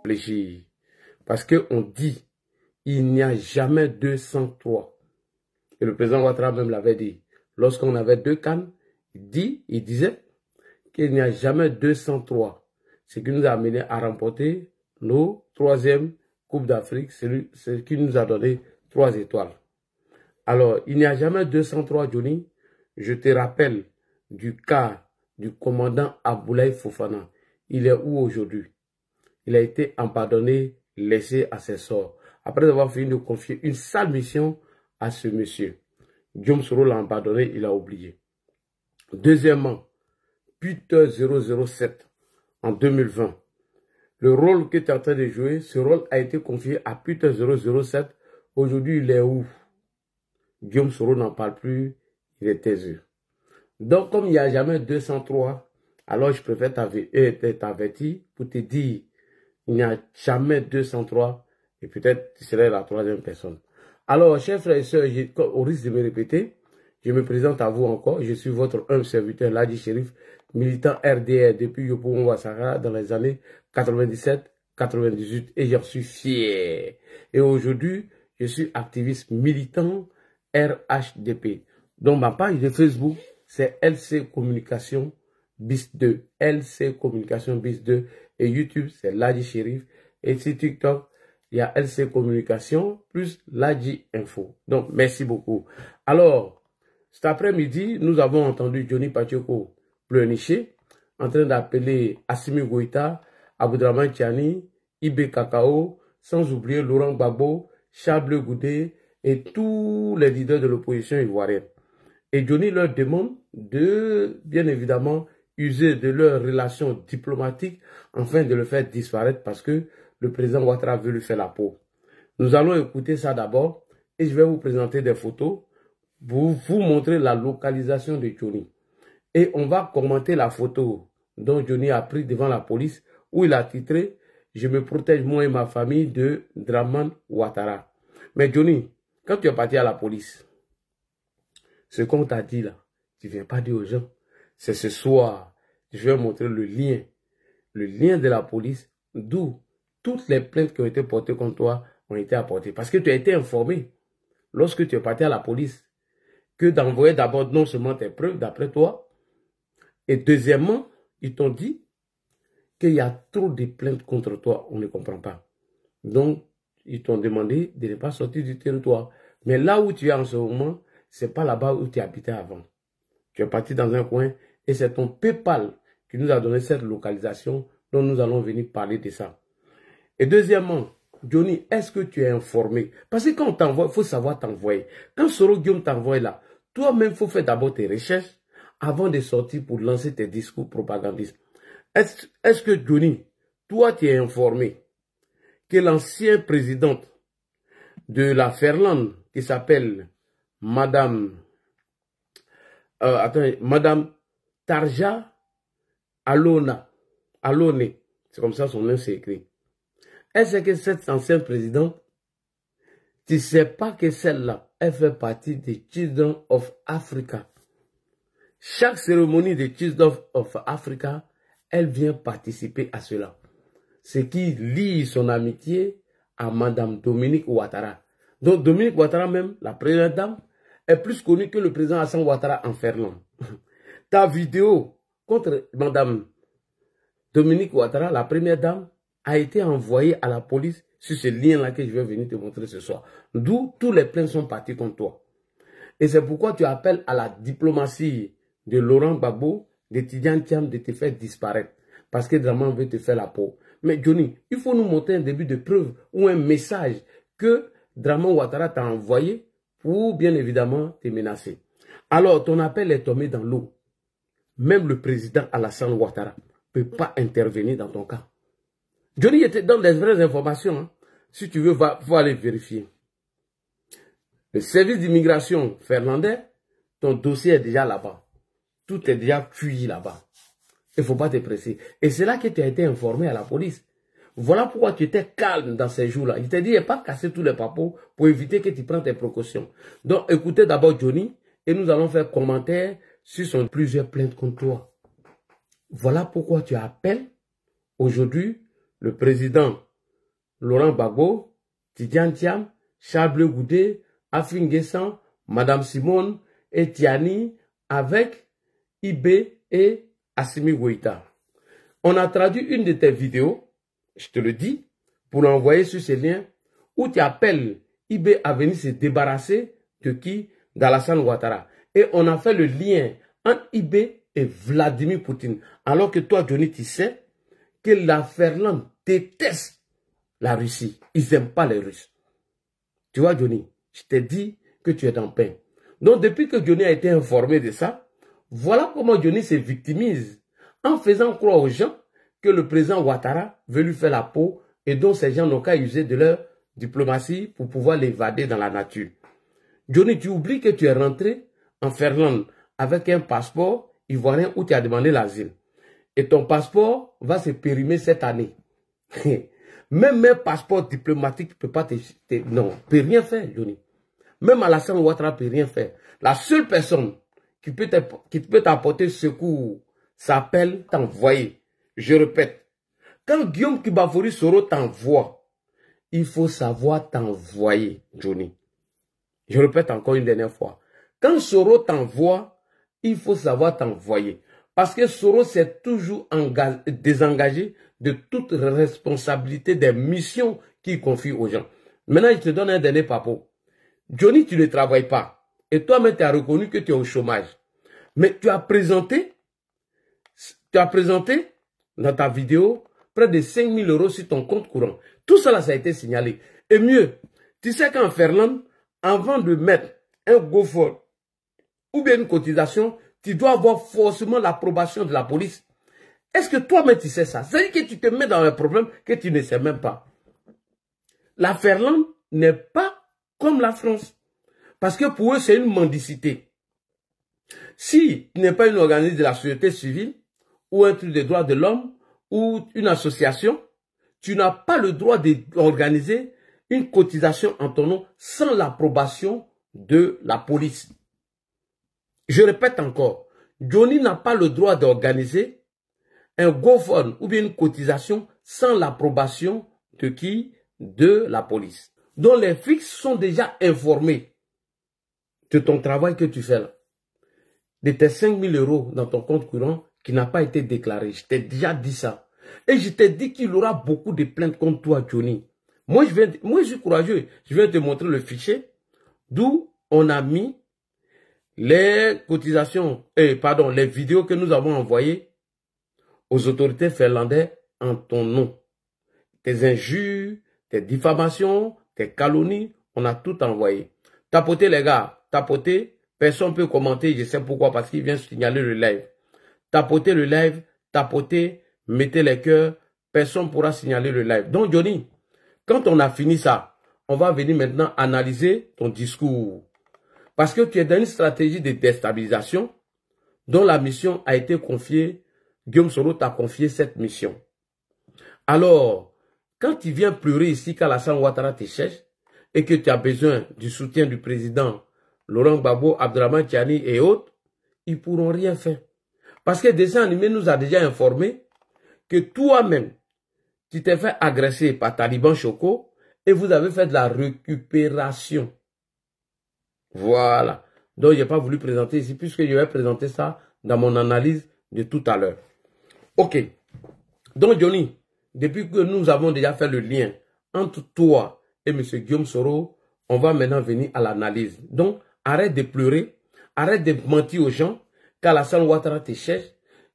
Réfléchir. Parce qu'on dit, il n'y a jamais 203. Et le président Ouattara même l'avait dit. Lorsqu'on avait 2 CAN, il disait qu'il n'y a jamais 203. Ce qui nous a amené à remporter nos 3e Coupe d'Afrique, ce qui nous a donné 3 étoiles. Alors, il n'y a jamais 203, Johnny. Je te rappelle du cas du commandant Aboulaye Fofana. Il est où aujourd'hui? Il a été empardonné, laissé à ses sorts. Après avoir fini de confier une sale mission à ce monsieur. Guillaume Soro l'a empardonné, il a oublié. Deuxièmement, Peter 007 en 2020. Le rôle que tu es en train de jouer, ce rôle a été confié à Peter 007. Aujourd'hui, il est où? Guillaume Soro n'en parle plus, il est taiseux. Donc, comme il n'y a jamais 203, alors je préfère t'avertir pour te dire, il n'y a jamais 203 et peut-être tu serais la 3e personne. Alors, chers frères et sœurs, au risque de me répéter, je me présente à vous encore. Je suis votre humble serviteur, Ladji Chérif, militant RDR depuis Yopougon Ouattara dans les années 97-98 et j'en suis fier. Et aujourd'hui, je suis activiste militant RHDP. Donc, ma page de Facebook, c'est LC Communication bis 2. LC Communication bis 2. Et YouTube, c'est Ladji Chérif. Et sur TikTok, il y a LC Communication plus Ladji Info. Donc, merci beaucoup. Alors, cet après-midi, nous avons entendu Johnny Pacheco pleurnicher en train d'appeler Assimi Goïta, Aboudraman Tiani, Ibe Kakao, sans oublier Laurent Gbagbo, Charles Goudé et tous les leaders de l'opposition ivoirienne. Et Johnny leur demande de, bien évidemment, user de leurs relations diplomatiques afin de le faire disparaître parce que le président Ouattara veut lui faire la peau. Nous allons écouter ça d'abord et je vais vous présenter des photos pour vous montrer la localisation de Johnny. Et on va commenter la photo dont Johnny a pris devant la police où il a titré « Je me protège moi et ma famille de Draman Ouattara ». Mais Johnny, quand tu es parti à la police, ce qu'on t'a dit là, tu ne viens pas dire aux gens. C'est ce soir, je vais montrer le lien de la police, d'où toutes les plaintes qui ont été portées contre toi ont été apportées. Parce que tu as été informé, lorsque tu es parti à la police, que d'envoyer d'abord non seulement tes preuves d'après toi, et deuxièmement, ils t'ont dit qu'il y a trop de plaintes contre toi, on ne comprend pas. Donc, ils t'ont demandé de ne pas sortir du territoire. Mais là où tu es en ce moment, ce n'est pas là-bas où tu habitais avant. Tu es parti dans un coin et c'est ton PayPal qui nous a donné cette localisation dont nous allons venir parler de ça. Et deuxièmement, Johnny, est-ce que tu es informé? Parce que quand on t'envoie, il faut savoir t'envoyer. Quand Soro Guillaume t'envoie là, toi-même, il faut faire d'abord tes recherches avant de sortir pour lancer tes discours propagandistes. Est-ce que Johnny, toi, tu es informé que l'ancienne présidente de la Ferlande, qui s'appelle Madame Tarja Alone, c'est comme ça son nom s'est écrit. Est-ce que cette ancienne présidente, tu ne sais pas que celle-là, elle fait partie des Children of Africa. Chaque cérémonie des Children of Africa, elle vient participer à cela. Ce qui lie son amitié à Madame Dominique Ouattara. Donc Dominique Ouattara même, la première dame, est plus connue que le président Hassan Ouattara en Ferland. Ta vidéo contre Madame Dominique Ouattara, la première dame, a été envoyée à la police sur ce lien-là que je vais venir te montrer ce soir. D'où tous les plaintes sont partis contre toi. Et c'est pourquoi tu appelles à la diplomatie de Laurent Gbagbo, de Tidjane Thiam, de te faire disparaître. Parce que Draman veut te faire la peau. Mais Johnny, il faut nous montrer un début de preuve ou un message que Draman Ouattara t'a envoyé pour bien évidemment te menacer. Alors, ton appel est tombé dans l'eau. Même le président Alassane Ouattara ne peut pas intervenir dans ton cas. Johnny était dans les vraies informations. Hein. Si tu veux, faut aller vérifier. Le service d'immigration finlandais, ton dossier est déjà là-bas. Tout est déjà cuit là-bas. Il ne faut pas te presser. Et c'est là que tu as été informé à la police. Voilà pourquoi tu étais calme dans ces jours-là. Il t'a dit, il n'y a pas casser tous les papos pour éviter que tu prennes tes précautions. Donc, écoutez d'abord Johnny et nous allons faire commentaire sur son plusieurs plaintes contre toi. Voilà pourquoi tu appelles Aujourd'hui, le président Laurent Gbagbo, Tidjane Thiam, Charles Goudé, Afin Guessan, Madame Simone et Tiani avec Ibé et Assimi Goïta. On a traduit une de tes vidéos, je te le dis, pour l'envoyer sur ces liens, où tu appelles Ibé à venir se débarrasser de qui? D'Alassane Ouattara. Et on a fait le lien entre Ibé et Vladimir Poutine. Alors que toi, Johnny, tu sais que la Ferland déteste la Russie. Ils n'aiment pas les Russes. Tu vois, Johnny, je t'ai dit que tu es en paix. Donc, depuis que Johnny a été informé de ça, voilà comment Johnny se victimise en faisant croire aux gens que le président Ouattara veut lui faire la peau et dont ces gens n'ont qu'à user de leur diplomatie pour pouvoir l'évader dans la nature. Johnny, tu oublies que tu es rentré en Finlande avec un passeport ivoirien où tu as demandé l'asile. Et ton passeport va se périmer cette année. Même un passeport diplomatique ne peut pas peut rien faire, Johnny. Même Alassane Ouattara ne peut rien faire. La seule personne qui peut t'apporter secours s'appelle t'envoyer. Je répète, quand Guillaume Kibafori Soro t'envoie, il faut savoir t'envoyer, Johnny. Je répète encore une dernière fois. Quand Soro t'envoie, il faut savoir t'envoyer. Parce que Soro s'est toujours désengagé de toute responsabilité des missions qu'il confie aux gens. Maintenant, je te donne un dernier papo. Johnny, tu ne travailles pas. Et toi-même, tu as reconnu que tu es au chômage. Mais tu as présenté dans ta vidéo près de 5 000 € sur ton compte courant. Tout cela, ça a été signalé. Et mieux, tu sais qu'en Finlande, avant de mettre un GoFund ou bien une cotisation, tu dois avoir forcément l'approbation de la police. Est-ce que toi-même tu sais ça? C'est-à-dire que tu te mets dans un problème que tu ne sais même pas. La Finlande n'est pas comme la France. Parce que pour eux, c'est une mendicité. Si tu n'es pas une organisme de la société civile, ou un truc des droits de l'homme, ou une association, tu n'as pas le droit d'organiser une cotisation en ton nom sans l'approbation de la police. Je répète encore, Johnny n'a pas le droit d'organiser un GoFund ou bien une cotisation sans l'approbation de qui? De la police. Donc les flics sont déjà informés de ton travail que tu fais là. De tes 5 000 € dans ton compte courant qui n'a pas été déclaré. Je t'ai déjà dit ça. Et je t'ai dit qu'il y aura beaucoup de plaintes contre toi, Johnny. Moi, je suis courageux. Je viens te montrer le fichier d'où on a mis les cotisations, les vidéos que nous avons envoyées aux autorités finlandaises en ton nom. Tes injures, tes diffamations, tes calomnies, on a tout envoyé. Tapotez les gars, tapotez. Personne ne peut commenter, je sais pourquoi, parce qu'il vient signaler le live. Tapotez le live, tapotez, mettez les cœurs, personne ne pourra signaler le live. Donc Johnny, quand on a fini ça, on va venir maintenant analyser ton discours. Parce que tu es dans une stratégie de déstabilisation dont la mission a été confiée, Guillaume Soro t'a confié cette mission. Alors, quand tu viens pleurer ici qu'Alassane Ouattara te cherche et que tu as besoin du soutien du président Laurent Gbagbo, Abdourahmane Tiani et autres, ils ne pourront rien faire. Parce que Dessin Animé nous a déjà informé que toi-même, tu t'es fait agresser par Taliban Choco et vous avez fait de la récupération. Voilà. Donc, je n'ai pas voulu présenter ici puisque je vais présenter ça dans mon analyse de tout à l'heure. Ok. Donc, Johnny, depuis que nous avons déjà fait le lien entre toi et M. Guillaume Soro, on va maintenant venir à l'analyse. Donc, arrête de pleurer, arrête de mentir aux gens, qu'Alassane Ouattara te cherche,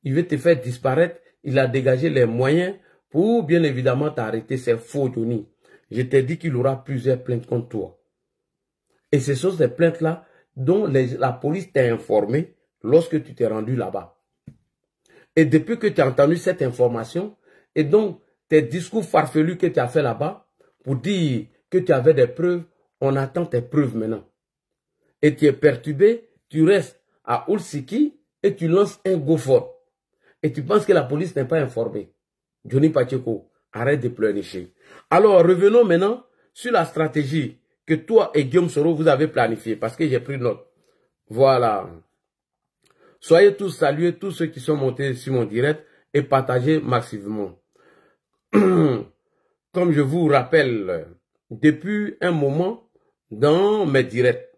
il veut te faire disparaître, il a dégagé les moyens pour bien évidemment t'arrêter. C'est faux, Johnny. Je t'ai dit qu'il aura plusieurs plaintes contre toi. Et ce sont ces plaintes-là dont la police t'a informé lorsque tu t'es rendu là-bas. Et depuis que tu as entendu cette information, et donc tes discours farfelus que tu as fait là-bas, pour dire que tu avais des preuves, on attend tes preuves maintenant. Et tu es perturbé, tu restes à Ulsiki et tu lances un GoFund. Et tu penses que la police n'est pas informée. Johnny Pacheco, arrête de pleurnicher. Alors, revenons maintenant sur la stratégie que toi et Guillaume Soro vous avez planifiée, parce que j'ai pris note. Voilà. Soyez tous salués, tous ceux qui sont montés sur mon direct, et partagez massivement. comme je vous rappelle depuis un moment dans mes directs,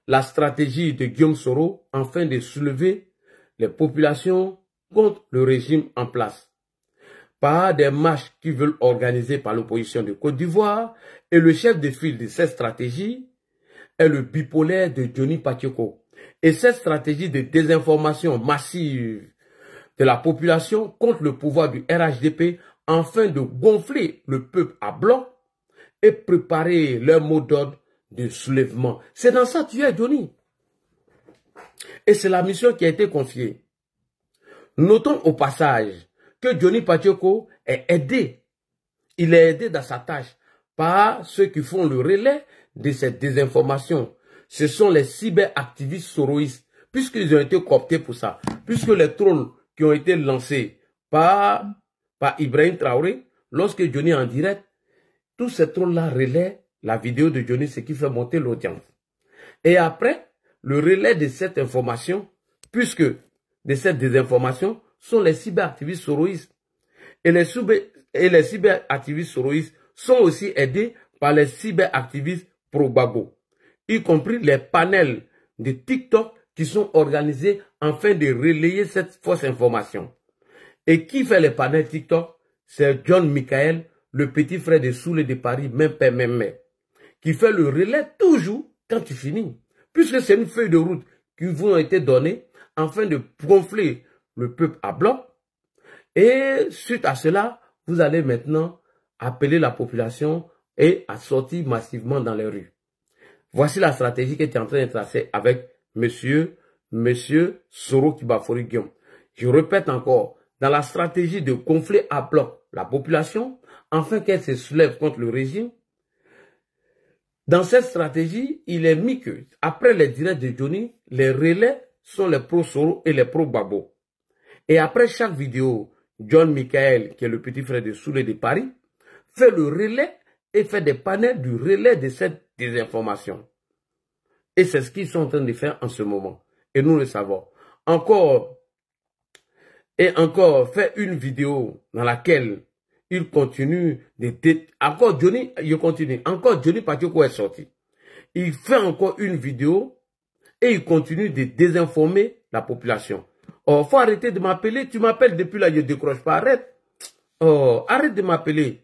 la stratégie de Guillaume Soro afin de soulever les populations contre le régime en place, par des marches qui veulent organiser par l'opposition de Côte d'Ivoire, et le chef de file de cette stratégie est le bipolaire de Johnny Pacheco. Et cette stratégie de désinformation massive de la population contre le pouvoir du RHDP afin de gonfler le peuple à bloc et préparer leur mot d'ordre de soulèvement. C'est dans ça que tu es, Johnny. Et c'est la mission qui a été confiée. Notons au passage que Johnny Pacheco est aidé. Il est aidé dans sa tâche par ceux qui font le relais de cette désinformation. Ce sont les cyberactivistes soroïstes, puisqu'ils ont été cooptés pour ça. Puisque les trolls qui ont été lancés par Ibrahim Traoré, lorsque Johnny est en direct, tous ces trolls-là relaient la vidéo de Johnny, ce qui fait monter l'audience. Et après, le relais de cette information, puisque de cette désinformation, sont les cyberactivistes soroïstes. Et les cyberactivistes soroïstes sont aussi aidés par les cyberactivistes pro-Gbagbo, y compris les panels de TikTok qui sont organisés afin de relayer cette fausse information. Et qui fait les panels TikTok? C'est John Michael, le petit frère de Soule de Paris, même père, même mère, qui fait le relais toujours quand tu finis. Puisque c'est une feuille de route qui vous a été donnée afin de gonfler le peuple à bloc. Et suite à cela, vous allez maintenant appeler la population et à sortir massivement dans les rues. Voici la stratégie qui est en train de tracer avec monsieur Soro Kibafori Guillaume. Je répète encore, dans la stratégie de gonfler à bloc la population, afin qu'elle se soulève contre le régime, dans cette stratégie, il est mis que, après les directs de Johnny, les relais sont les pro-Soro et les pro-Gbagbo. Et après chaque vidéo, John Michael, qui est le petit frère de Soule de Paris, fait le relais et fait des panels du relais de cette désinformation. Et c'est ce qu'ils sont en train de faire en ce moment. Et nous le savons. Encore fait une vidéo dans laquelle il continue de... Encore Johnny Pacheco est sorti. Il fait encore une vidéo et il continue de désinformer la population. Oh, faut arrêter de m'appeler. Tu m'appelles depuis là, je ne décroche pas. Arrête. Oh, arrête de m'appeler.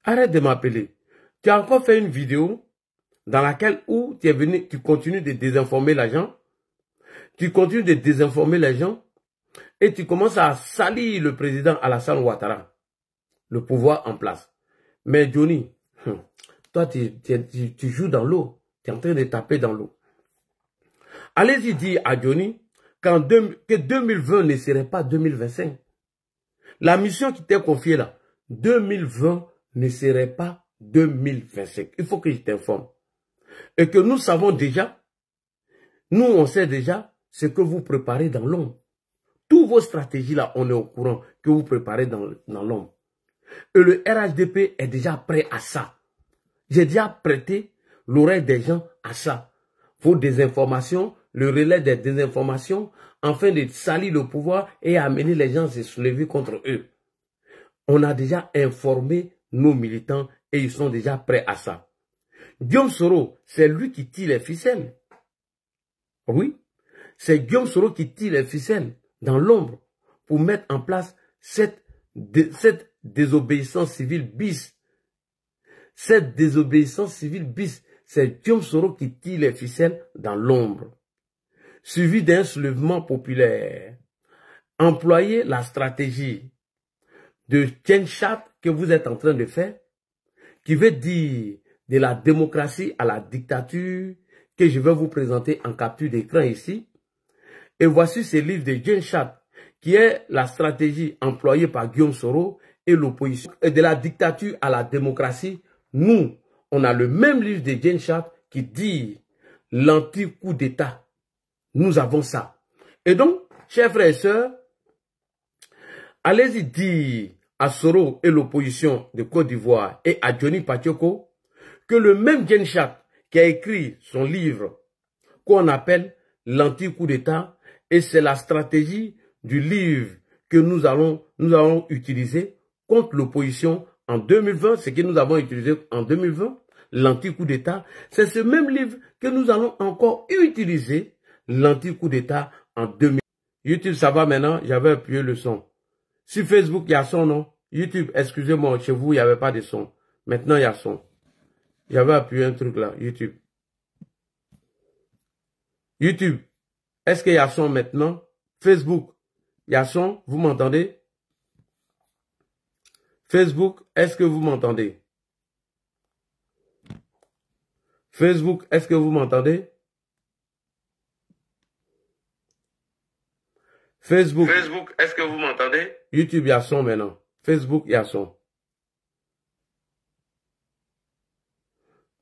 Arrête de m'appeler. Tu as encore fait une vidéo dans laquelle où tu es venu, tu continues de désinformer les gens. Tu continues de désinformer les gens et tu commences à salir le président Alassane Ouattara, le pouvoir en place. Mais Johnny, toi, tu joues dans l'eau. Tu es en train de taper dans l'eau. Allez-y dire à Johnny que 2020 ne serait pas 2025. La mission qui t'est confiée là, 2020 ne serait pas 2025. Il faut que je t'informe. Et que nous savons déjà, on sait déjà ce que vous préparez dans l'ombre. Toutes vos stratégies là, on est au courant que vous préparez dans l'ombre. Et le RHDP est déjà prêt à ça. J'ai déjà prêté l'oreille des gens à ça. Vos désinformations, le relais des désinformations, afin de salir le pouvoir et amener les gens à se soulever contre eux. On a déjà informé nos militants et ils sont déjà prêts à ça. Guillaume Soro, c'est lui qui tire les ficelles. Oui, c'est Guillaume Soro qui tire les ficelles dans l'ombre pour mettre en place cette désobéissance civile bis. Cette désobéissance civile bis, c'est Guillaume Soro qui tire les ficelles dans l'ombre. Suivi d'un soulèvement populaire. Employez la stratégie de Tchenchat que vous êtes en train de faire, qui veut dire de la démocratie à la dictature, que je vais vous présenter en capture d'écran ici. Et voici ce livre de Tchenchat, qui est la stratégie employée par Guillaume Soro et l'opposition. Et de la dictature à la démocratie, nous, on a le même livre de Tchenchat qui dit l'anti-coup d'État. Nous avons ça. Et donc, chers frères et sœurs, allez-y dire à Soro et l'opposition de Côte d'Ivoire et à Johnny Pacheco que le même Tchenchat qui a écrit son livre qu'on appelle l'anti-coup d'État, et c'est la stratégie du livre que nous allons utiliser contre l'opposition en 2020, ce que nous avons utilisé en 2020, l'anti-coup d'État, c'est ce même livre que nous allons encore utiliser, l'anti-coup d'État en 2020. YouTube, ça va maintenant, j'avais appuyé le son. Sur Facebook, il y a son, non? YouTube, excusez-moi, chez vous, il n'y avait pas de son. Maintenant, il y a son. J'avais appuyé un truc là, YouTube. YouTube, est-ce qu'il y a son maintenant? Facebook, il y a son, vous m'entendez? Facebook, est-ce que vous m'entendez? Facebook, est-ce que vous m'entendez? Facebook, est-ce que vous m'entendez? YouTube, il y a son maintenant. Facebook, il y a son.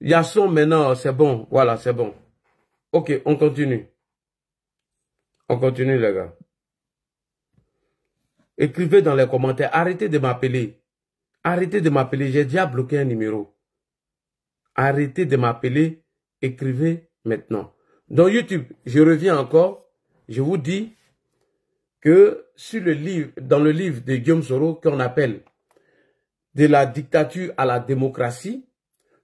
Il y a son maintenant, c'est bon. Voilà, c'est bon. Ok, on continue. On continue, les gars. Écrivez dans les commentaires. Arrêtez de m'appeler. Arrêtez de m'appeler. J'ai déjà bloqué un numéro. Arrêtez de m'appeler. Écrivez maintenant. Dans YouTube, je reviens encore. Je vous dis que sur le livre, dans le livre de Guillaume Soro, qu'on appelle De la dictature à la démocratie,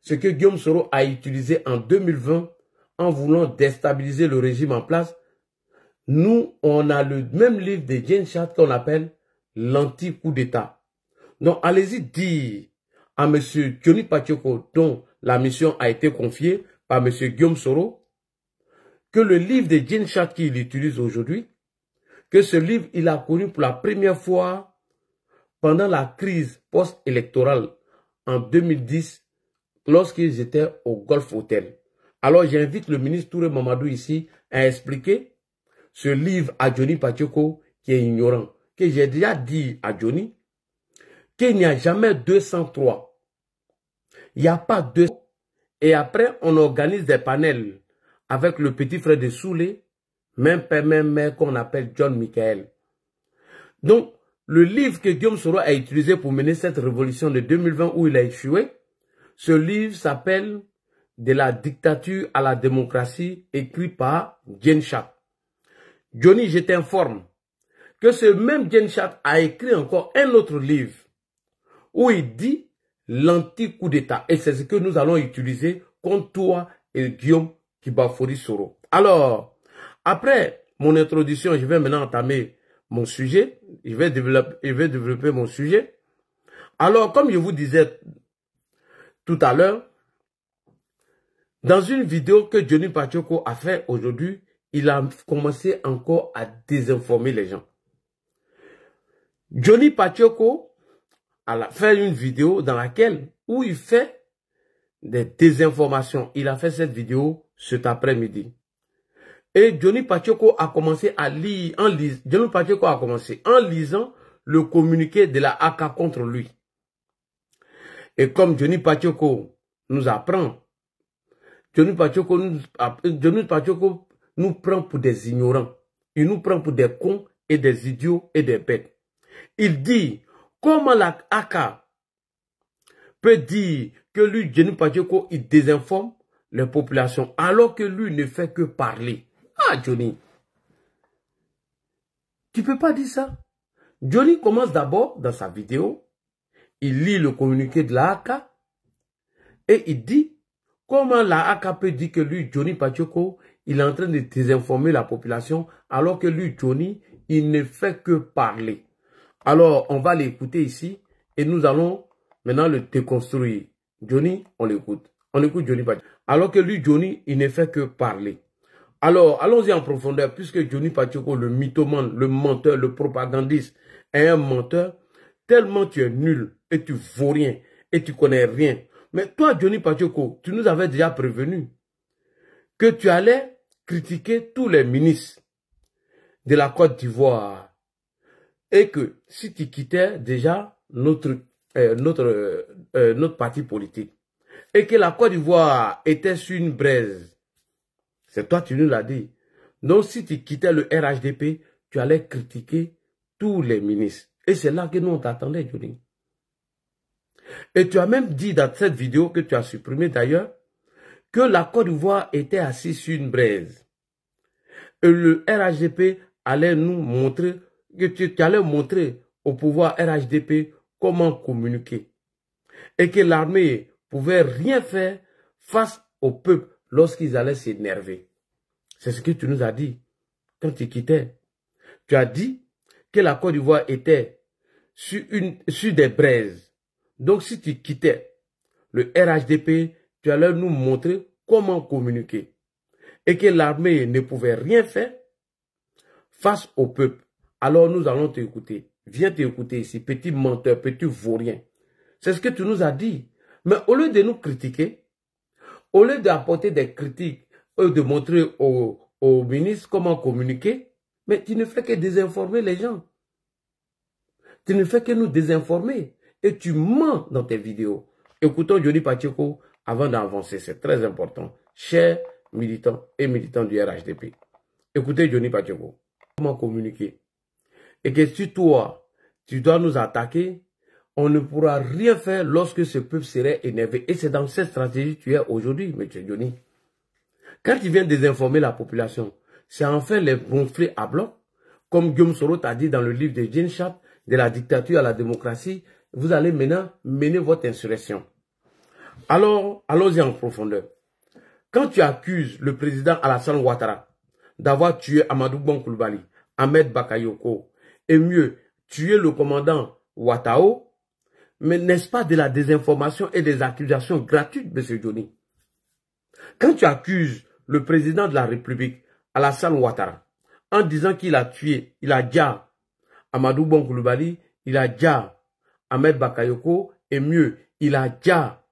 ce que Guillaume Soro a utilisé en 2020 en voulant déstabiliser le régime en place, nous, on a le même livre de Jane Chat qu'on appelle l'anti-coup d'État. Donc, allez-y dire à M. Johnny Pacheco, dont la mission a été confiée par M. Guillaume Soro, que le livre de Jane Chat qu'il utilise aujourd'hui, que ce livre, il a connu pour la première fois pendant la crise post-électorale en 2010, lorsqu'ils étaient au Golf Hotel. Alors, j'invite le ministre Touré Mamadou ici à expliquer ce livre à Johnny Pacheco qui est ignorant. Que j'ai déjà dit à Johnny qu'il n'y a jamais 203. Il n'y a pas 200. Et après, on organise des panels avec le petit frère de Soulé, même père, même mère qu'on appelle John Michael. Donc, le livre que Guillaume Soro a utilisé pour mener cette révolution de 2020 où il a échoué, ce livre s'appelle De la dictature à la démocratie, écrit par Jane Chat. Johnny, je t'informe que ce même Jane Chat a écrit encore un autre livre où il dit l'anti-coup d'État. Et c'est ce que nous allons utiliser contre toi et Guillaume Kibafori Soro. Alors, après mon introduction, je vais maintenant entamer mon sujet. Je vais développer mon sujet. Alors, comme je vous disais tout à l'heure, dans une vidéo que Johnny Pacheco a fait aujourd'hui, il a commencé encore à désinformer les gens. Johnny Pacheco a fait une vidéo dans laquelle où il fait des désinformations. Il a fait cette vidéo cet après-midi. Et Johnny Pacheco a commencé à lire, Johnny Pacheco a commencé en lisant le communiqué de la AK contre lui. Et comme Johnny Pacheco nous apprend, Johnny Pacheco nous prend pour des ignorants. Il nous prend pour des cons et des idiots et des bêtes. Il dit, comment la AK peut dire que lui, Johnny Pacheco, il désinforme les populations alors que lui ne fait que parler. Ah, Johnny, tu peux pas dire ça. Johnny commence d'abord dans sa vidéo, il lit le communiqué de la AK et il dit comment la AK peut dire que lui, Johnny Pacheco, il est en train de désinformer la population alors que lui, Johnny, il ne fait que parler. Alors, on va l'écouter ici et nous allons maintenant le déconstruire. Johnny, on l'écoute. On écoute Johnny Pacheco. Alors que lui, Johnny, il ne fait que parler. Alors, allons-y en profondeur, puisque Johnny Pacheco, le mythomane, le menteur, le propagandiste, est un menteur, tellement tu es nul et tu vaux rien et tu connais rien. Mais toi, Johnny Pacheco, tu nous avais déjà prévenu que tu allais critiquer tous les ministres de la Côte d'Ivoire et que si tu quittais déjà notre parti politique et que la Côte d'Ivoire était sur une braise, c'est toi qui nous l'as dit. Donc si tu quittais le RHDP, tu allais critiquer tous les ministres. Et c'est là que nous on t'attendait, Johnny. Et tu as même dit dans cette vidéo que tu as supprimée d'ailleurs, que la Côte d'Ivoire était assise sur une braise. Et le RHDP allait nous montrer, que tu allais montrer au pouvoir RHDP comment communiquer et que l'armée pouvait rien faire face au peuple lorsqu'ils allaient s'énerver. C'est ce que tu nous as dit quand tu quittais. Tu as dit que la Côte d'Ivoire était sur des braises. Donc si tu quittais le RHDP, tu allais nous montrer comment communiquer. Et que l'armée ne pouvait rien faire face au peuple. Alors nous allons t'écouter. Viens t'écouter ici, petit menteur, petit vaurien. C'est ce que tu nous as dit. Mais au lieu de nous critiquer, au lieu d'apporter des critiques, de montrer au ministre comment communiquer, mais tu ne fais que désinformer les gens. Tu ne fais que nous désinformer. Et tu mens dans tes vidéos. Écoutons Johnny Pacheco avant d'avancer. C'est très important. Chers militants et militants du RHDP. Écoutez Johnny Pacheco. Comment communiquer. Et que si toi, tu dois nous attaquer, on ne pourra rien faire lorsque ce peuple serait énervé. Et c'est dans cette stratégie que tu es aujourd'hui, M. Johnny. Quand tu viens désinformer la population, c'est enfin les gonfler à bloc. Comme Guillaume Soro t'a dit dans le livre de Jean Chap, de la dictature à la démocratie, vous allez maintenant mener votre insurrection. Alors, allons-y en profondeur. Quand tu accuses le président Alassane Ouattara d'avoir tué Amadou Bon Coulibaly, Ahmed Bakayoko, et mieux, tué le commandant Ouattao, mais n'est-ce pas de la désinformation et des accusations gratuites, M. Johnny? Quand tu accuses le président de la République, Alassane Ouattara, en disant qu'il a tué, il a déjà Amadou Bon Coulibaly, il a déjà Ahmed Bakayoko, et mieux, il a déjà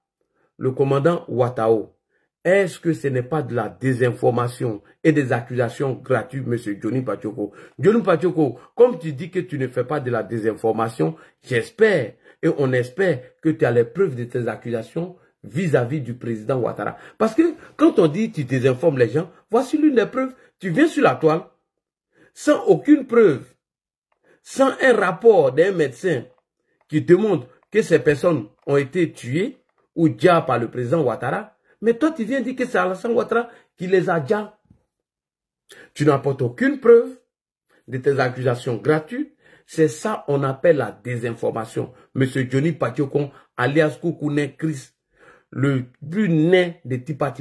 le commandant Ouattao. Est-ce que ce n'est pas de la désinformation et des accusations gratuites, M. Johnny Pacheco? Johnny Pacheco, comme tu dis que tu ne fais pas de la désinformation, j'espère et on espère que tu as les preuves de tes accusations vis-à-vis du président Ouattara. Parce que quand on dit tu désinformes les gens, voici l'une des preuves. Tu viens sur la toile sans aucune preuve, sans un rapport d'un médecin qui démontre que ces personnes ont été tuées ou déjà par le président Ouattara. Mais toi, tu viens dire que c'est Alassane Ouattara qui les a déjà. Tu n'apportes aucune preuve de tes accusations gratuites. C'est ça on appelle la désinformation. Monsieur Johnny Pacheco, alias Koukouné Chris, le plus né de Tipati.